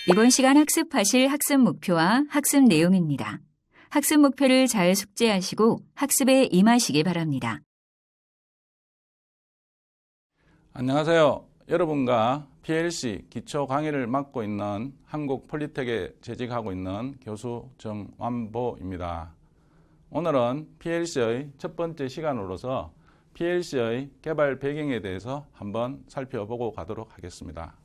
이번 시간 학습하실 학습 목표와 학습 내용입니다. 학습 목표를 잘 숙지하시고 학습에 임하시기 바랍니다. 안녕하세요. 여러분과 PLC 기초 강의를 맡고 있는 한국폴리텍에 재직하고 있는 교수 정완보입니다. 오늘은 PLC의 첫 번째 시간으로서 PLC의 개발 배경에 대해서 한번 살펴보고 가도록 하겠습니다.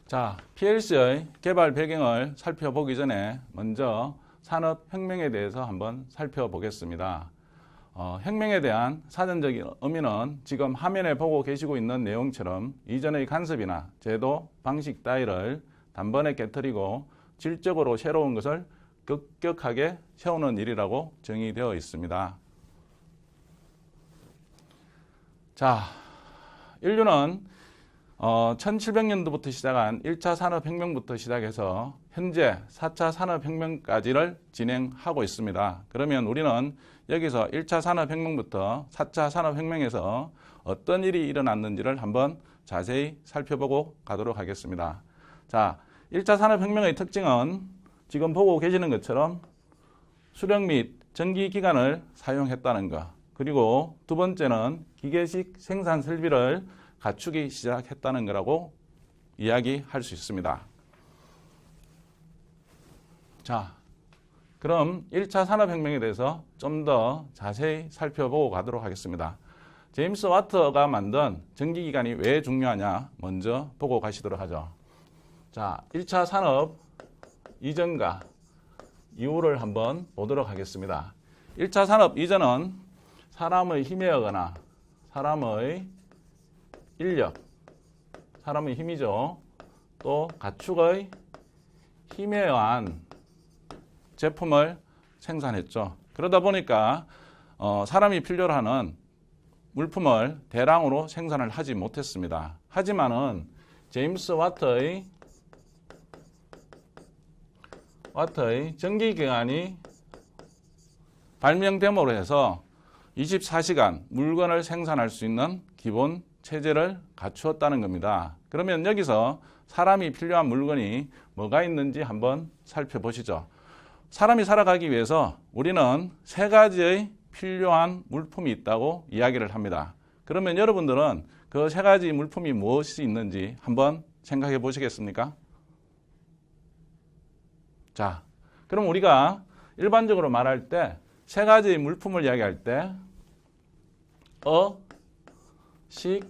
자, PLC의 개발 배경을 살펴보기 전에 먼저 산업혁명에 대해서 한번 살펴보겠습니다. 혁명에 대한 사전적인 의미는 지금 화면에 보고 계시고 있는 내용처럼 이전의 간섭이나 제도, 방식 따위를 단번에 깨트리고 질적으로 새로운 것을 급격하게 세우는 일이라고 정의되어 있습니다. 자, 인류는 1700년도부터 시작한 1차 산업혁명부터 시작해서 현재 4차 산업혁명까지를 진행하고 있습니다. 그러면 우리는 여기서 1차 산업혁명부터 4차 산업혁명에서 어떤 일이 일어났는지를 한번 자세히 살펴보고 가도록 하겠습니다. 자, 1차 산업혁명의 특징은 지금 보고 계시는 것처럼 수력 및 전기기관을 사용했다는 것, 그리고 두 번째는 기계식 생산 설비를 갖추기 시작했다는 거라고 이야기할 수 있습니다. 자, 그럼 1차 산업혁명에 대해서 좀 더 자세히 살펴보고 가도록 하겠습니다. 제임스 와트가 만든 전기기관이 왜 중요하냐 먼저 보고 가시도록 하죠. 자, 1차 산업 이전과 이후를 한번 보도록 하겠습니다. 1차 산업 이전은 사람의 힘에 의거나 사람의 인력, 사람의 힘이죠. 또 가축의 힘에 의한 제품을 생산했죠. 그러다 보니까 사람이 필요로 하는 물품을 대량으로 생산을 하지 못했습니다. 하지만은 제임스 와트의 전기기관이 발명됨으로 해서 24시간 물건을 생산할 수 있는 기본 체제를 갖추었다는 겁니다. 그러면 여기서 사람이 필요한 물건이 뭐가 있는지 한번 살펴보시죠. 사람이 살아가기 위해서 우리는 세 가지의 필요한 물품이 있다고 이야기를 합니다. 그러면 여러분들은 그 세 가지 물품이 무엇이 있는지 한번 생각해 보시겠습니까? 자, 그럼 우리가 일반적으로 말할 때 세 가지의 물품을 이야기할 때 식,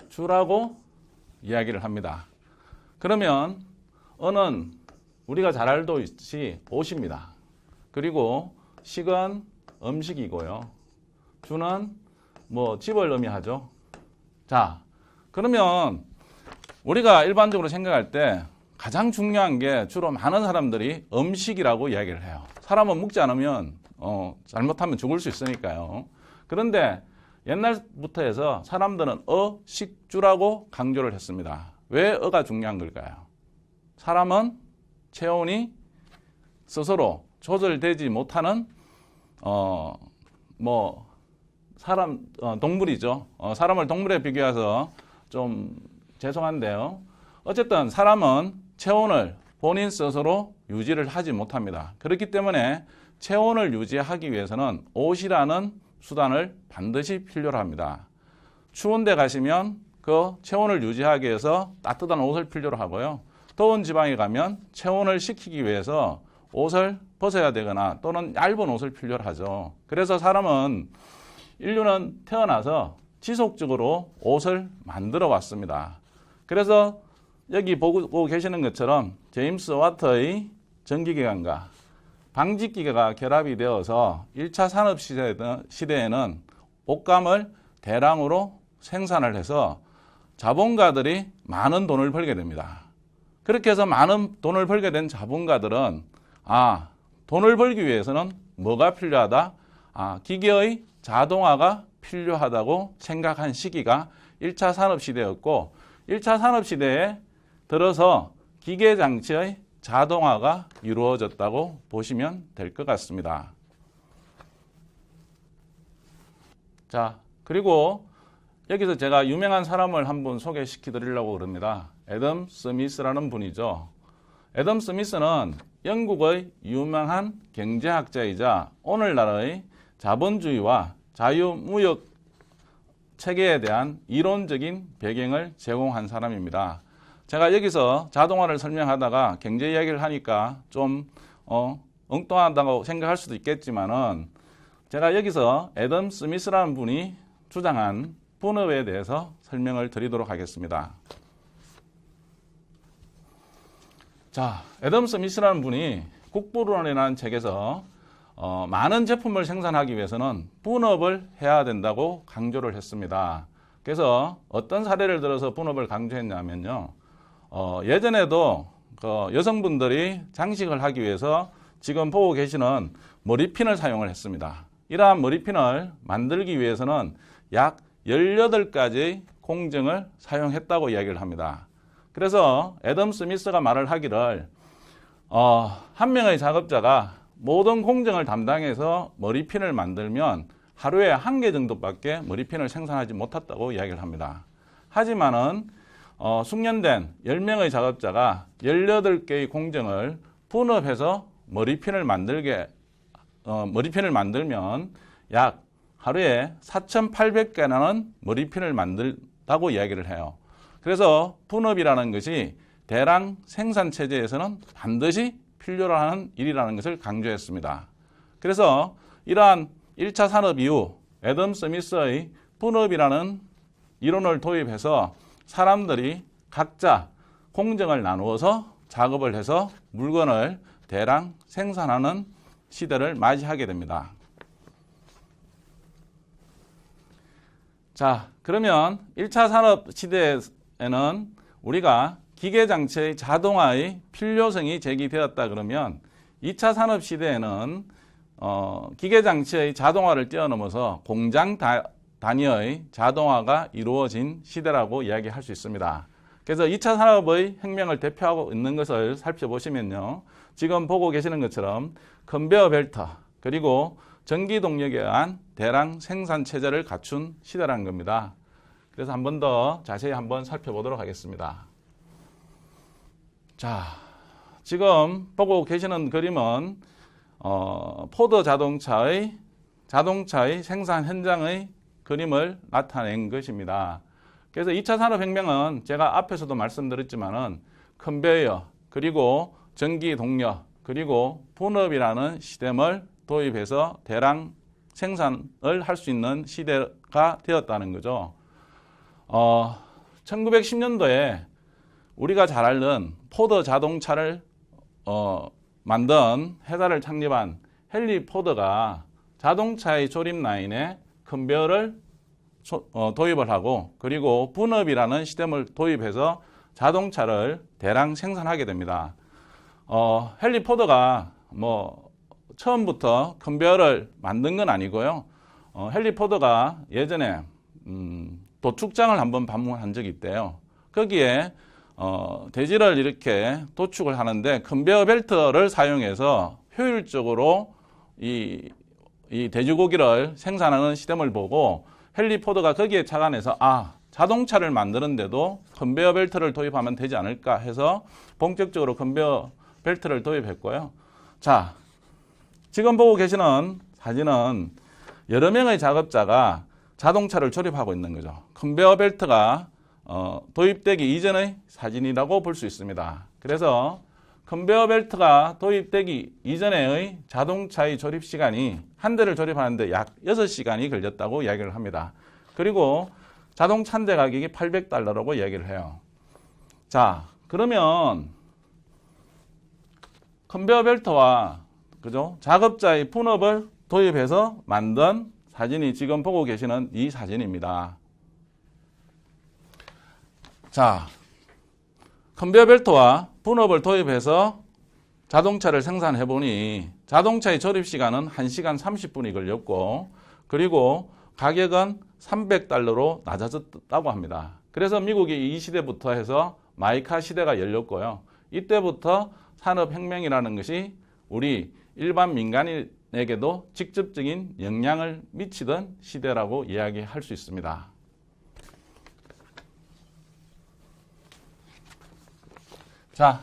주라고 이야기를 합니다. 그러면 어는 우리가 잘 알듯이 옷입니다. 그리고 식은 음식이고요. 주는 집을 의미하죠. 자, 그러면 우리가 일반적으로 생각할 때 가장 중요한 게 주로 많은 사람들이 음식이라고 이야기를 해요. 사람은 먹지 않으면 잘못하면 죽을 수 있으니까요. 그런데 옛날부터 해서 사람들은 식주라고 강조를 했습니다. 왜 어가 중요한 걸까요? 사람은 체온이 스스로 조절되지 못하는 동물이죠. 사람을 동물에 비교해서 좀 죄송한데요. 어쨌든 사람은 체온을 본인 스스로 유지를 하지 못합니다. 그렇기 때문에 체온을 유지하기 위해서는 옷이라는 수단을 반드시 필요로 합니다. 추운 데 가시면 그 체온을 유지하기 위해서 따뜻한 옷을 필요로 하고요. 더운 지방에 가면 체온을 식히기 위해서 옷을 벗어야 되거나 또는 얇은 옷을 필요로 하죠. 그래서 인류는 태어나서 지속적으로 옷을 만들어 왔습니다. 그래서 여기 보고 계시는 것처럼 제임스 와트의 전기기관과 방직기계가 결합이 되어서 1차 산업 시대에는 옷감을 대량으로 생산을 해서 자본가들이 많은 돈을 벌게 됩니다. 그렇게 해서 많은 돈을 벌게 된 자본가들은 돈을 벌기 위해서는 뭐가 필요하다? 기계의 자동화가 필요하다고 생각한 시기가 1차 산업시대였고 1차 산업시대에 들어서 기계장치의 자동화가 이루어졌다고 보시면 될 것 같습니다. 자, 그리고 여기서 제가 유명한 사람을 한번 소개시켜 드리려고 그럽니다. 애덤 스미스라는 분이죠. 애덤 스미스는 영국의 유명한 경제학자이자 오늘날의 자본주의와 자유무역 체계에 대한 이론적인 배경을 제공한 사람입니다. 제가 여기서 자동화를 설명하다가 경제 이야기를 하니까 좀 엉뚱하다고 생각할 수도 있겠지만은 제가 여기서 애덤 스미스라는 분이 주장한 분업에 대해서 설명을 드리도록 하겠습니다. 자, 애덤 스미스라는 분이 국부론이라는 책에서 많은 제품을 생산하기 위해서는 분업을 해야 된다고 강조를 했습니다. 그래서 어떤 사례를 들어서 분업을 강조했냐면요. 예전에도 여성분들이 장식을 하기 위해서 지금 보고 계시는 머리핀을 사용을 했습니다. 이러한 머리핀을 만들기 위해서는 약 18가지 공정을 사용했다고 이야기를 합니다. 그래서 애덤 스미스가 말을 하기를 한 명의 작업자가 모든 공정을 담당해서 머리핀을 만들면 하루에 1개 정도밖에 머리핀을 생산하지 못했다고 이야기를 합니다. 하지만은 숙련된 10명의 작업자가 18개의 공정을 분업해서 머리핀을 만들면 약 하루에 4,800개라는 머리핀을 만들다고 이야기를 해요. 그래서 분업이라는 것이 대량 생산 체제에서는 반드시 필요로 하는 일이라는 것을 강조했습니다. 그래서 이러한 1차 산업 이후 애덤 스미스의 분업이라는 이론을 도입해서 사람들이 각자 공정을 나누어서 작업을 해서 물건을 대량 생산하는 시대를 맞이하게 됩니다. 자, 그러면 1차 산업 시대에는 우리가 기계장치의 자동화의 필요성이 제기되었다 그러면 2차 산업 시대에는 기계장치의 자동화를 뛰어넘어서 공장 단위의 자동화가 이루어진 시대라고 이야기할 수 있습니다. 그래서 2차 산업의 혁명을 대표하고 있는 것을 살펴보시면요. 지금 보고 계시는 것처럼 컨베어 벨트 그리고 전기 동력에 의한 대량 생산 체제를 갖춘 시대라는 겁니다. 그래서 한 번 더 자세히 한번 살펴보도록 하겠습니다. 자, 지금 보고 계시는 그림은 포드 자동차의 생산 현장의 그림을 나타낸 것입니다. 그래서 2차 산업혁명은 제가 앞에서도 말씀드렸지만은 컨베이어 그리고 전기 동력 그리고 분업이라는 시스템을 도입해서 대량 생산을 할 수 있는 시대가 되었다는 거죠. 1910년도에 우리가 잘 알던 포드 자동차를 만든 회사를 창립한 헨리 포드가 자동차의 조립 라인에 컨베어를 도입을 하고 그리고 분업이라는 시스템을 도입해서 자동차를 대량 생산하게 됩니다. 헨리 포드가 처음부터 컨베어를 만든 건 아니고요. 헨리 포드가 예전에 도축장을 한번 방문한 적이 있대요. 거기에 대지를 이렇게 도축을 하는데 컨베어 벨트를 사용해서 효율적으로 이 돼지고기를 생산하는 시스템을 보고 헨리 포드가 거기에 착안해서 자동차를 만드는데도 컨베어 벨트를 도입하면 되지 않을까 해서 본격적으로 컨베어 벨트를 도입했고요. 자, 지금 보고 계시는 사진은 여러 명의 작업자가 자동차를 조립하고 있는 거죠. 컨베어 벨트가 도입되기 이전의 사진이라고 볼 수 있습니다. 그래서 컨베어 벨트가 도입되기 이전의 자동차의 조립 시간이 한 대를 조립하는데 약 6시간이 걸렸다고 이야기를 합니다. 그리고 자동차 한 대 가격이 $800라고 이야기를 해요. 자, 그러면 컨베어 벨트와 작업자의 분업을 도입해서 만든 사진이 지금 보고 계시는 이 사진입니다. 자, 컨베어 벨트와 분업을 도입해서 자동차를 생산해 보니 자동차의 조립 시간은 1시간 30분이 걸렸고 그리고 가격은 $300로 낮아졌다고 합니다. 그래서 미국이 이 시대부터 해서 마이카 시대가 열렸고요. 이때부터 산업혁명이라는 것이 우리 일반 민간인에게도 직접적인 영향을 미치던 시대라고 이야기할 수 있습니다. 자,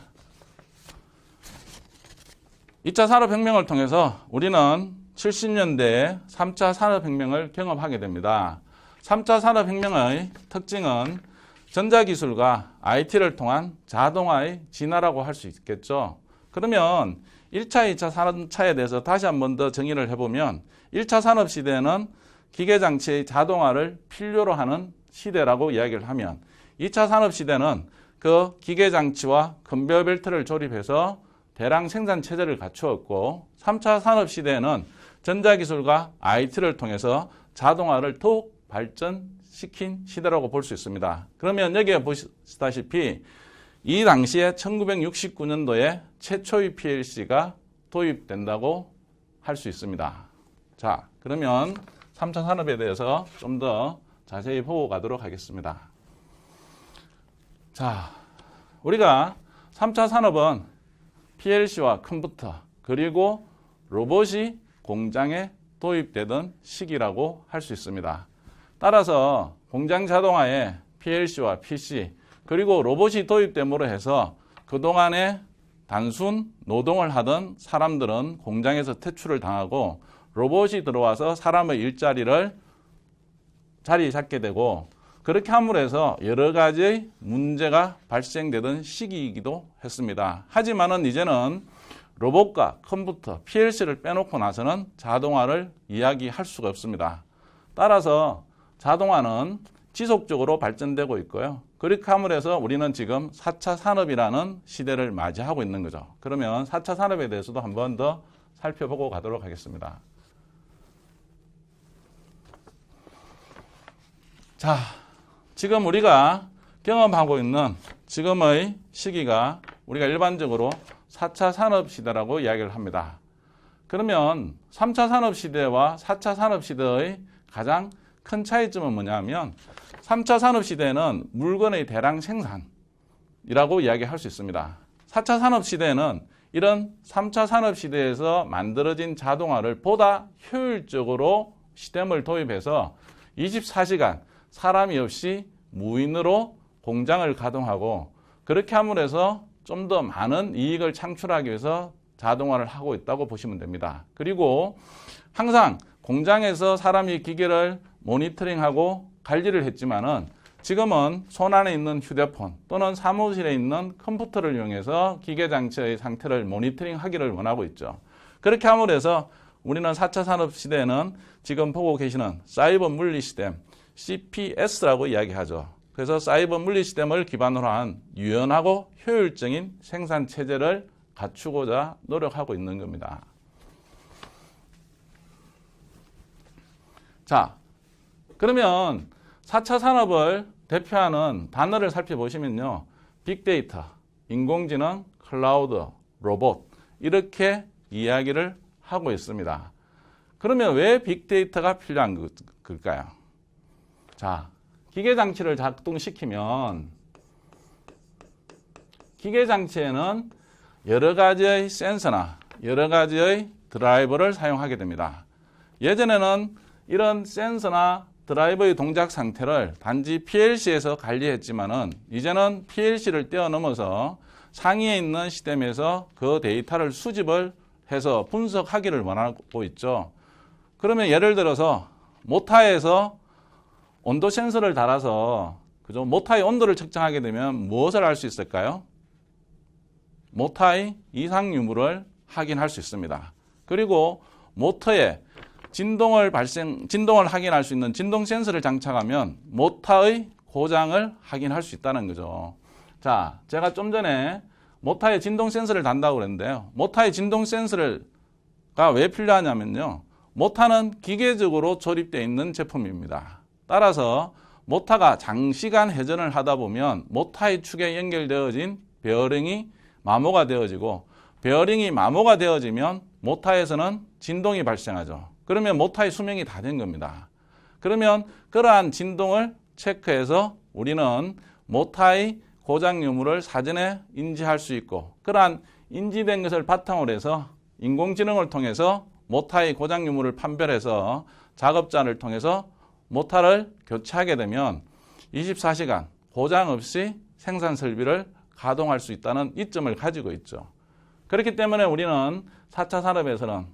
2차 산업혁명을 통해서 우리는 70년대에 3차 산업혁명을 경험하게 됩니다. 3차 산업혁명의 특징은 전자기술과 IT를 통한 자동화의 진화라고 할 수 있겠죠. 그러면 1차, 2차, 3차에 대해서 다시 한 번 더 정의를 해보면 1차 산업시대는 기계장치의 자동화를 필요로 하는 시대라고 이야기를 하면 2차 산업시대는 그 기계장치와 컨베이어 벨트를 조립해서 대량 생산 체제를 갖추었고 3차 산업시대에는 전자기술과 IT를 통해서 자동화를 더욱 발전시킨 시대라고 볼 수 있습니다. 그러면 여기에 보시다시피 이 당시에 1969년도에 최초의 PLC가 도입된다고 할 수 있습니다. 자, 그러면 3차 산업에 대해서 좀 더 자세히 보고 가도록 하겠습니다. 자, 우리가 3차 산업은 PLC와 컴퓨터 그리고 로봇이 공장에 도입되던 시기라고 할 수 있습니다. 따라서 공장 자동화에 PLC와 PC 그리고 로봇이 도입됨으로 해서 그동안에 단순 노동을 하던 사람들은 공장에서 퇴출을 당하고 로봇이 들어와서 사람의 일자리를 자리 잡게 되고 그렇게 함으로 해서 여러 가지의 문제가 발생되던 시기이기도 했습니다. 하지만은 이제는 로봇과 컴퓨터, PLC를 빼놓고 나서는 자동화를 이야기할 수가 없습니다. 따라서 자동화는 지속적으로 발전되고 있고요. 그렇게 함으로 해서 우리는 지금 4차 산업이라는 시대를 맞이하고 있는 거죠. 그러면 4차 산업에 대해서도 한 번 더 살펴보고 가도록 하겠습니다. 자, 지금 우리가 경험하고 있는 지금의 시기가 우리가 일반적으로 4차 산업시대라고 이야기를 합니다. 그러면 3차 산업시대와 4차 산업시대의 가장 큰 차이점은 뭐냐면 3차 산업시대는 물건의 대량 생산이라고 이야기할 수 있습니다. 4차 산업시대는 이런 3차 산업시대에서 만들어진 자동화를 보다 효율적으로 시스템을 도입해서 24시간 사람이 없이 무인으로 공장을 가동하고 그렇게 함으로 해서 좀 더 많은 이익을 창출하기 위해서 자동화를 하고 있다고 보시면 됩니다. 그리고 항상 공장에서 사람이 기계를 모니터링하고 관리를 했지만은 지금은 손안에 있는 휴대폰 또는 사무실에 있는 컴퓨터를 이용해서 기계장치의 상태를 모니터링하기를 원하고 있죠. 그렇게 함으로 해서 우리는 4차 산업 시대에는 지금 보고 계시는 사이버 물리 시스템 CPS라고 이야기하죠. 그래서 사이버 물리 시스템을 기반으로 한 유연하고 효율적인 생산 체제를 갖추고자 노력하고 있는 겁니다. 자, 그러면 4차 산업을 대표하는 단어를 살펴보시면요. 빅데이터, 인공지능, 클라우드, 로봇 이렇게 이야기를 하고 있습니다. 그러면 왜 빅데이터가 필요한 걸까요? 자, 기계장치를 작동시키면 기계장치에는 여러 가지의 센서나 여러 가지의 드라이버를 사용하게 됩니다. 예전에는 이런 센서나 드라이버의 동작 상태를 단지 PLC에서 관리했지만은 이제는 PLC를 뛰어넘어서 상위에 있는 시스템에서 그 데이터를 수집을 해서 분석하기를 원하고 있죠. 그러면 예를 들어서 모터에서 온도 센서를 달아서 그죠? 모터의 온도를 측정하게 되면 무엇을 알 수 있을까요? 모터의 이상 유무를 확인할 수 있습니다. 그리고 모터에 진동을 확인할 수 있는 진동 센서를 장착하면 모터의 고장을 확인할 수 있다는 거죠. 자, 제가 좀 전에 모터에 진동 센서를 단다고 그랬는데요. 모터의 진동 센서가 왜 필요하냐면요. 모터는 기계적으로 조립되어 있는 제품입니다. 따라서 모터가 장시간 회전을 하다 보면 모터의 축에 연결되어진 베어링이 마모가 되어지고 베어링이 마모가 되어지면 모터에서는 진동이 발생하죠. 그러면 모터의 수명이 다 된 겁니다. 그러면 그러한 진동을 체크해서 우리는 모터의 고장 유무를 사전에 인지할 수 있고 그러한 인지된 것을 바탕으로 해서 인공지능을 통해서 모터의 고장 유무를 판별해서 작업자를 통해서 모터를 교체하게 되면 24시간 고장 없이 생산 설비를 가동할 수 있다는 이점을 가지고 있죠. 그렇기 때문에 우리는 4차 산업에서는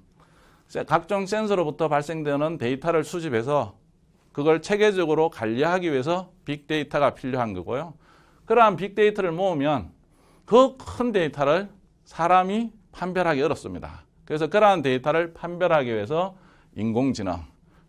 각종 센서로부터 발생되는 데이터를 수집해서 그걸 체계적으로 관리하기 위해서 빅데이터가 필요한 거고요. 그러한 빅데이터를 모으면 그 큰 데이터를 사람이 판별하기 어렵습니다. 그래서 그러한 데이터를 판별하기 위해서 인공지능,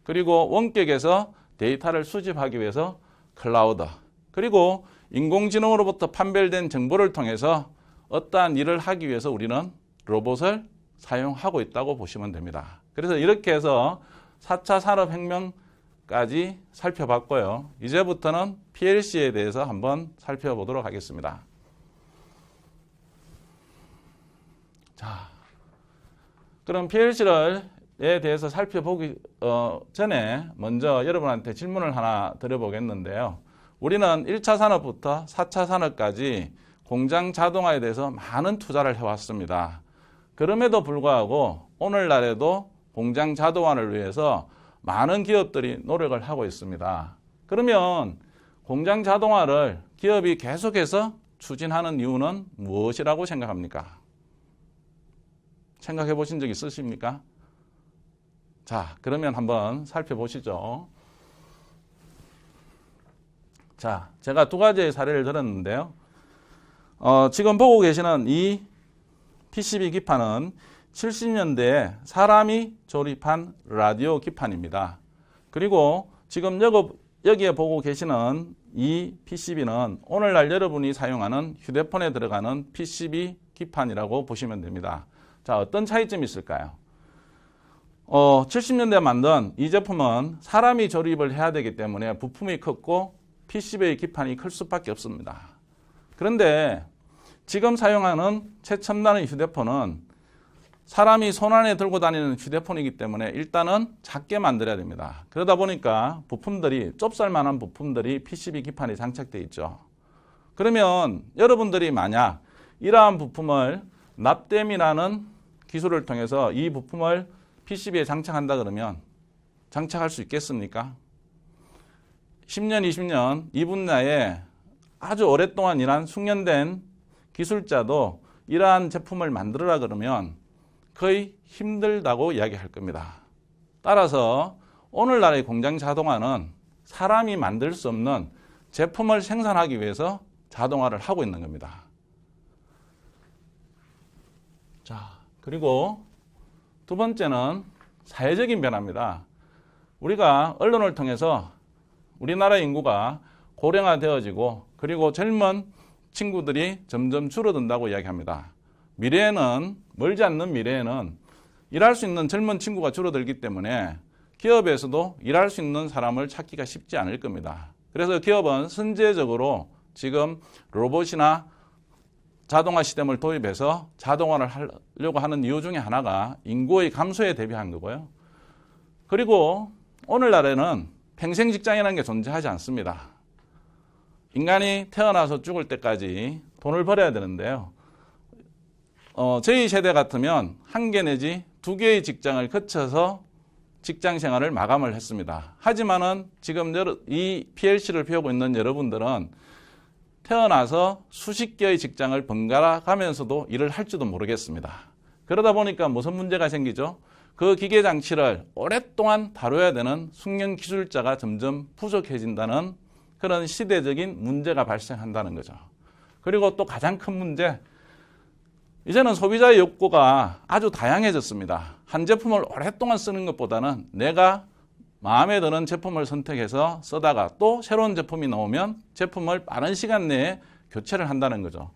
그리고 원격에서 데이터를 수집하기 위해서 클라우드, 그리고 인공지능으로부터 판별된 정보를 통해서 어떠한 일을 하기 위해서 우리는 로봇을 사용하고 있다고 보시면 됩니다. 그래서 이렇게 해서 4차 산업혁명까지 살펴봤고요. 이제부터는 PLC에 대해서 한번 살펴보도록 하겠습니다. 자, 그럼 PLC에 대해서 살펴보기 전에 먼저 여러분한테 질문을 하나 드려보겠는데요. 우리는 1차 산업부터 4차 산업까지 공장 자동화에 대해서 많은 투자를 해왔습니다. 그럼에도 불구하고 오늘날에도 공장 자동화를 위해서 많은 기업들이 노력을 하고 있습니다. 그러면 공장 자동화를 기업이 계속해서 추진하는 이유는 무엇이라고 생각합니까? 생각해 보신 적 있으십니까? 자, 그러면 한번 살펴보시죠. 자, 제가 두 가지의 사례를 들었는데요. 지금 보고 계시는 이 PCB 기판은 70년대에 사람이 조립한 라디오 기판입니다. 그리고 지금 여기에 보고 계시는 이 PCB는 오늘날 여러분이 사용하는 휴대폰에 들어가는 PCB 기판이라고 보시면 됩니다. 자, 어떤 차이점이 있을까요? 70년대에 만든 이 제품은 사람이 조립을 해야 되기 때문에 부품이 컸고 PCB의 기판이 클 수밖에 없습니다. 그런데 지금 사용하는 최첨단의 휴대폰은 사람이 손안에 들고 다니는 휴대폰이기 때문에 일단은 작게 만들어야 됩니다. 그러다 보니까 부품들이 좁쌀만한 부품들이 PCB 기판에 장착되어 있죠. 그러면 여러분들이 만약 이러한 부품을 납땜이라는 기술을 통해서 이 부품을 PCB에 장착한다 그러면 장착할 수 있겠습니까? 10년, 20년 이 분야에 아주 오랫동안 일한 숙련된 기술자도 이러한 제품을 만들어라 그러면 거의 힘들다고 이야기할 겁니다. 따라서 오늘날의 공장 자동화는 사람이 만들 수 없는 제품을 생산하기 위해서 자동화를 하고 있는 겁니다. 자, 그리고 두 번째는 사회적인 변화입니다. 우리가 언론을 통해서 우리나라 인구가 고령화되어지고 그리고 젊은 친구들이 점점 줄어든다고 이야기합니다. 미래에는, 멀지 않는 미래에는 일할 수 있는 젊은 친구가 줄어들기 때문에 기업에서도 일할 수 있는 사람을 찾기가 쉽지 않을 겁니다. 그래서 기업은 선제적으로 지금 로봇이나 자동화 시스템을 도입해서 자동화를 하려고 하는 이유 중에 하나가 인구의 감소에 대비한 거고요. 그리고 오늘날에는 평생 직장이라는 게 존재하지 않습니다. 인간이 태어나서 죽을 때까지 돈을 벌어야 되는데요. 저희 세대 같으면 한 개 내지 두 개의 직장을 거쳐서 직장 생활을 마감을 했습니다. 하지만은 지금 이 PLC를 배우고 있는 여러분들은 태어나서 수십 개의 직장을 번갈아 가면서도 일을 할지도 모르겠습니다. 그러다 보니까 무슨 문제가 생기죠? 그 기계 장치를 오랫동안 다뤄야 되는 숙련 기술자가 점점 부족해진다는 그런 시대적인 문제가 발생한다는 거죠. 그리고 또 가장 큰 문제, 이제는 소비자의 욕구가 아주 다양해졌습니다. 한 제품을 오랫동안 쓰는 것보다는 내가 마음에 드는 제품을 선택해서 쓰다가 또 새로운 제품이 나오면 제품을 빠른 시간 내에 교체를 한다는 거죠.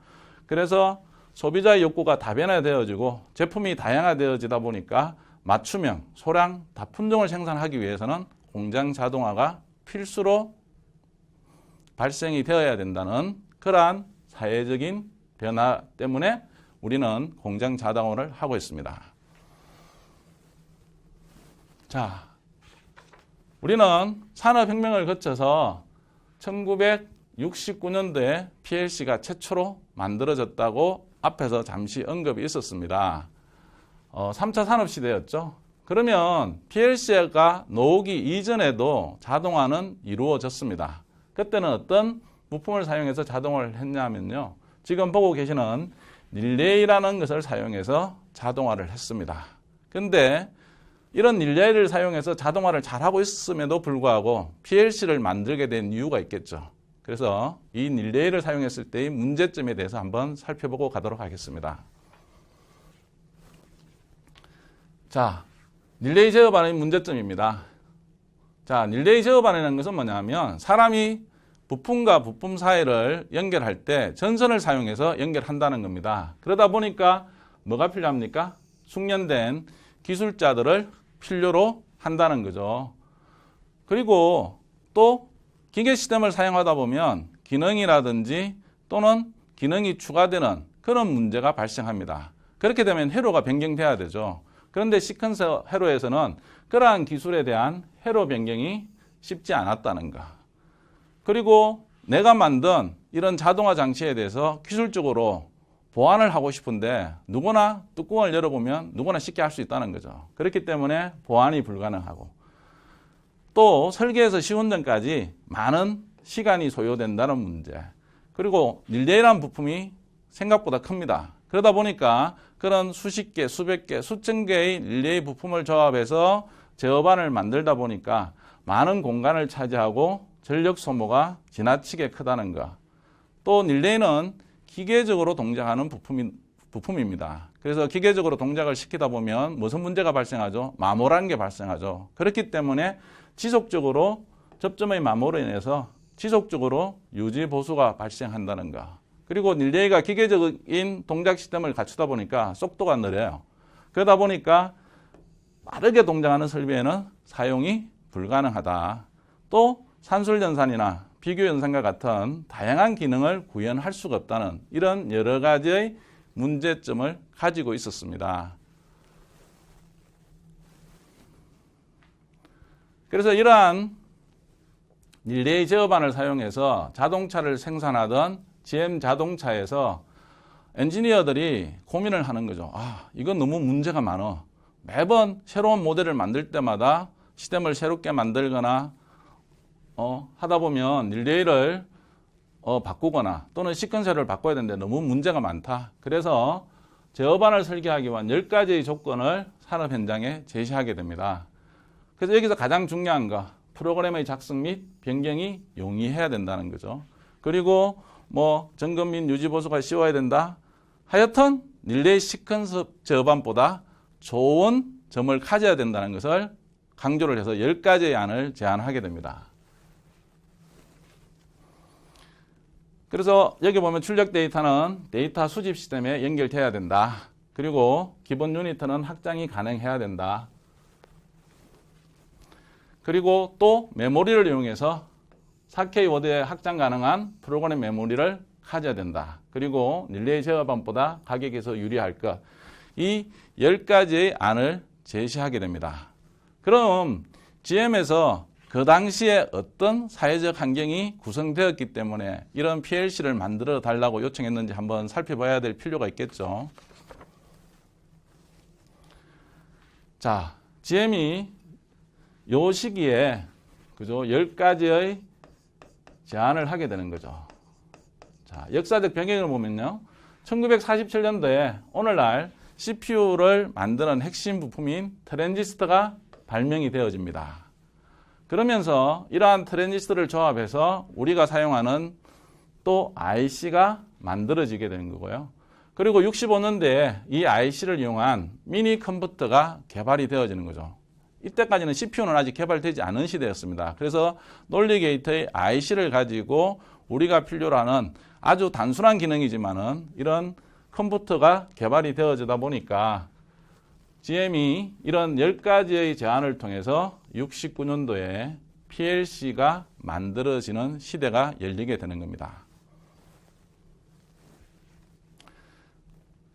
그래서 소비자의 욕구가 다변화되어지고 제품이 다양화되어지다 보니까 맞춤형, 소량, 다품종을 생산하기 위해서는 공장 자동화가 필수로 발생이 되어야 된다는 그러한 사회적인 변화 때문에 우리는 공장 자동화를 하고 있습니다. 자, 우리는 산업혁명을 거쳐서 1969년도에 PLC가 최초로 만들어졌다고 앞에서 잠시 언급이 있었습니다. 3차 산업시대였죠. 그러면 PLC가 나오기 이전에도 자동화는 이루어졌습니다. 그때는 어떤 부품을 사용해서 자동화를 했냐면요. 지금 보고 계시는 릴레이라는 것을 사용해서 자동화를 했습니다. 근데 이런 릴레이를 사용해서 자동화를 잘하고 있음에도 불구하고 PLC를 만들게 된 이유가 있겠죠. 그래서 이 릴레이를 사용했을 때의 문제점에 대해서 한번 살펴보고 가도록 하겠습니다. 자, 릴레이 제어 반응의 문제점입니다. 자, 릴레이 제어 반응이라는 것은 뭐냐면 사람이 부품과 부품 사이를 연결할 때 전선을 사용해서 연결한다는 겁니다. 그러다 보니까 뭐가 필요합니까? 숙련된 기술자들을 필요로 한다는 거죠. 그리고 또 기계 시스템을 사용하다 보면 기능이라든지 또는 기능이 추가되는 그런 문제가 발생합니다. 그렇게 되면 회로가 변경돼야 되죠. 그런데 시퀀서 회로에서는 그러한 기술에 대한 회로 변경이 쉽지 않았다는 거. 그리고 내가 만든 이런 자동화 장치에 대해서 기술적으로 보완을 하고 싶은데 누구나 뚜껑을 열어보면 누구나 쉽게 할 수 있다는 거죠. 그렇기 때문에 보완이 불가능하고 또 설계에서 시운 점까지 많은 시간이 소요된다는 문제. 그리고 릴레이라는 부품이 생각보다 큽니다. 그러다 보니까 그런 수십 개, 수백 개, 수천 개의 릴레이 부품을 조합해서 제어반을 만들다 보니까 많은 공간을 차지하고 전력 소모가 지나치게 크다는 것. 또 릴레이는 기계적으로 동작하는 부품입니다. 그래서 기계적으로 동작을 시키다 보면 무슨 문제가 발생하죠? 마모라는 게 발생하죠. 그렇기 때문에 지속적으로 접점의 마모로 인해서 지속적으로 유지 보수가 발생한다는 것. 그리고 릴레이가 기계적인 동작 시스템을 갖추다 보니까 속도가 느려요. 그러다 보니까 빠르게 동작하는 설비에는 사용이 불가능하다. 또 산술연산이나 비교연산과 같은 다양한 기능을 구현할 수가 없다는 이런 여러 가지의 문제점을 가지고 있었습니다. 그래서 이러한 릴레이 제어반을 사용해서 자동차를 생산하던 GM 자동차에서 엔지니어들이 고민을 하는 거죠. 이건 너무 문제가 많아. 매번 새로운 모델을 만들 때마다 시스템을 새롭게 만들거나 하다 보면 릴레이를 바꾸거나 또는 시퀀서를 바꿔야 되는데 너무 문제가 많다. 그래서 제어반을 설계하기 위한 10가지의 조건을 산업 현장에 제시하게 됩니다. 그래서 여기서 가장 중요한 거, 프로그램의 작성 및 변경이 용이해야 된다는 거죠. 그리고 점검 및 유지 보수가 쉬워야 된다. 하여튼 릴레이 시퀀서 제어반보다 좋은 점을 가져야 된다는 것을 강조를 해서 10가지의 안을 제안하게 됩니다. 그래서 여기 보면 출력 데이터는 데이터 수집 시스템에 연결돼야 된다. 그리고 기본 유니트는 확장이 가능해야 된다. 그리고 또 메모리를 이용해서 4K 워드에 확장 가능한 프로그램 메모리를 가져야 된다. 그리고 릴레이 제어반보다 가격에서 유리할 것. 이 10가지의 안을 제시하게 됩니다. 그럼 GM에서 그 당시에 어떤 사회적 환경이 구성되었기 때문에 이런 PLC를 만들어 달라고 요청했는지 한번 살펴봐야 될 필요가 있겠죠. 자, GM이 요 시기에 10가지의 제안을 하게 되는 거죠. 자, 역사적 배경을 보면요. 1947년도에 오늘날 CPU를 만드는 핵심 부품인 트랜지스터가 발명이 되어집니다. 그러면서 이러한 트랜지스터를 조합해서 우리가 사용하는 또 IC가 만들어지게 되는 거고요. 그리고 65년대에 이 IC를 이용한 미니 컴퓨터가 개발이 되어지는 거죠. 이때까지는 CPU는 아직 개발되지 않은 시대였습니다. 그래서 논리 게이트의 IC를 가지고 우리가 필요로 하는 아주 단순한 기능이지만은 이런 컴퓨터가 개발이 되어지다 보니까 GM이 이런 10가지의 제안을 통해서 69년도에 PLC가 만들어지는 시대가 열리게 되는 겁니다.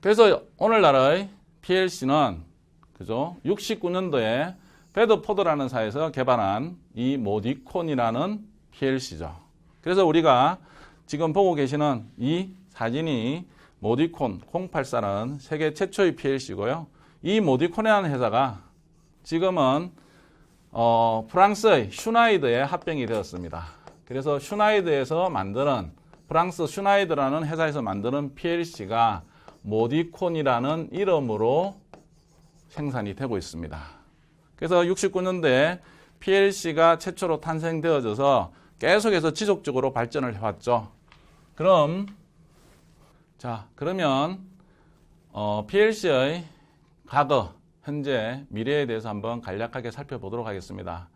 그래서 오늘날의 PLC는 69년도에 베드포드라는 사에서 개발한 이 모디콘이라는 PLC죠. 그래서 우리가 지금 보고 계시는 이 사진이 모디콘 084는 세계 최초의 PLC고요. 이 모디콘이라는 회사가 지금은 프랑스의 슈나이드에 합병이 되었습니다. 그래서 슈나이드에서 만드는 프랑스 슈나이더라는 회사에서 만드는 PLC가 모디콘이라는 이름으로 생산이 되고 있습니다. 그래서 69년도에 PLC가 최초로 탄생되어져서 계속해서 지속적으로 발전을 해왔죠. 그러면 PLC의 과거, 현재, 미래에 대해서 한번 간략하게 살펴보도록 하겠습니다.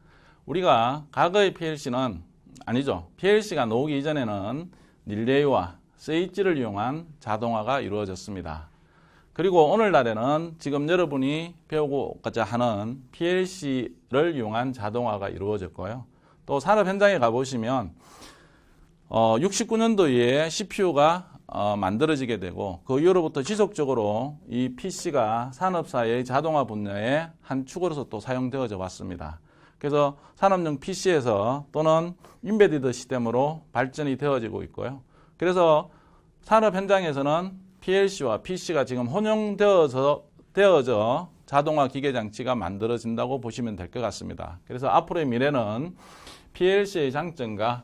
우리가 과거의 PLC는 아니죠. PLC가 나오기 이전에는 릴레이와 스위치를 이용한 자동화가 이루어졌습니다. 그리고 오늘날에는 지금 여러분이 배우고자 하는 PLC를 이용한 자동화가 이루어졌고요. 또 산업 현장에 가보시면 69년도에 CPU가 만들어지게 되고 그 이후로부터 지속적으로 이 PC가 산업사의 자동화 분야의 한 축으로서 또 사용되어져 왔습니다. 그래서 산업용 PC에서 또는 인베디드 시스템으로 발전이 되어지고 있고요. 그래서 산업 현장에서는 PLC와 PC가 지금 혼용되어져 자동화 기계 장치가 만들어진다고 보시면 될 것 같습니다. 그래서 앞으로의 미래는 PLC의 장점과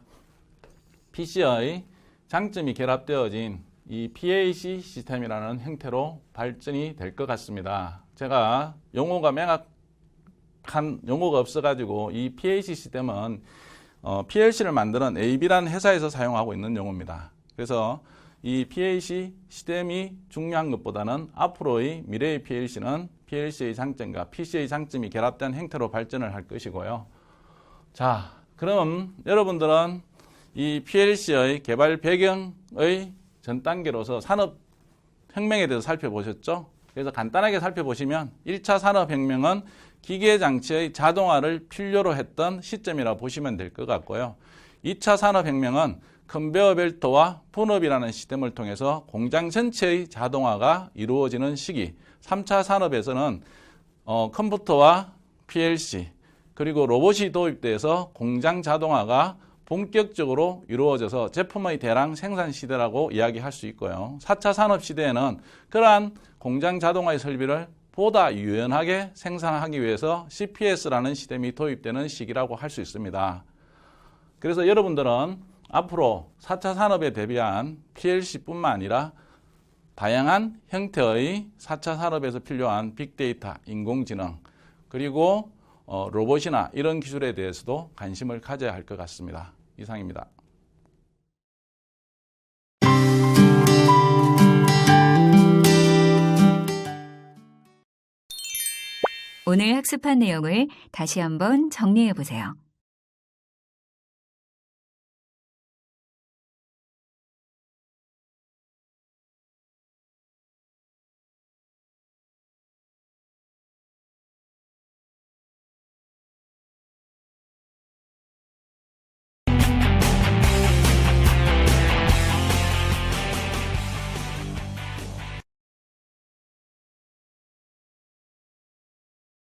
PC의 장점이 결합되어진 이 PAC 시스템이라는 형태로 발전이 될 것 같습니다. 제가 용어가 명확한 용어가 없어가지고 이 PAC 시스템은 PLC를 만드는 AB라는 회사에서 사용하고 있는 용어입니다. 그래서 이 PAC 시스템이 중요한 것보다는 앞으로의 미래의 PLC는 PLC의 장점과 PC의 장점이 결합된 형태로 발전을 할 것이고요. 자, 그럼 여러분들은 이 PLC의 개발 배경의 전 단계로서 산업혁명에 대해서 살펴보셨죠? 그래서 간단하게 살펴보시면 1차 산업혁명은 기계장치의 자동화를 필요로 했던 시점이라고 보시면 될 것 같고요. 2차 산업혁명은 컨베어 벨트와 분업이라는 시스템을 통해서 공장 전체의 자동화가 이루어지는 시기, 3차 산업에서는 컴퓨터와 PLC 그리고 로봇이 도입돼서 공장 자동화가 본격적으로 이루어져서 제품의 대량 생산 시대라고 이야기할 수 있고요. 4차 산업 시대에는 그러한 공장 자동화의 설비를 보다 유연하게 생산하기 위해서 CPS라는 시스템이 도입되는 시기라고 할 수 있습니다. 그래서 여러분들은 앞으로 4차 산업에 대비한 PLC뿐만 아니라 다양한 형태의 4차 산업에서 필요한 빅데이터, 인공지능, 그리고 로봇이나 이런 기술에 대해서도 관심을 가져야 할 것 같습니다. 이상입니다. 오늘 학습한 내용을 다시 한번 정리해 보세요.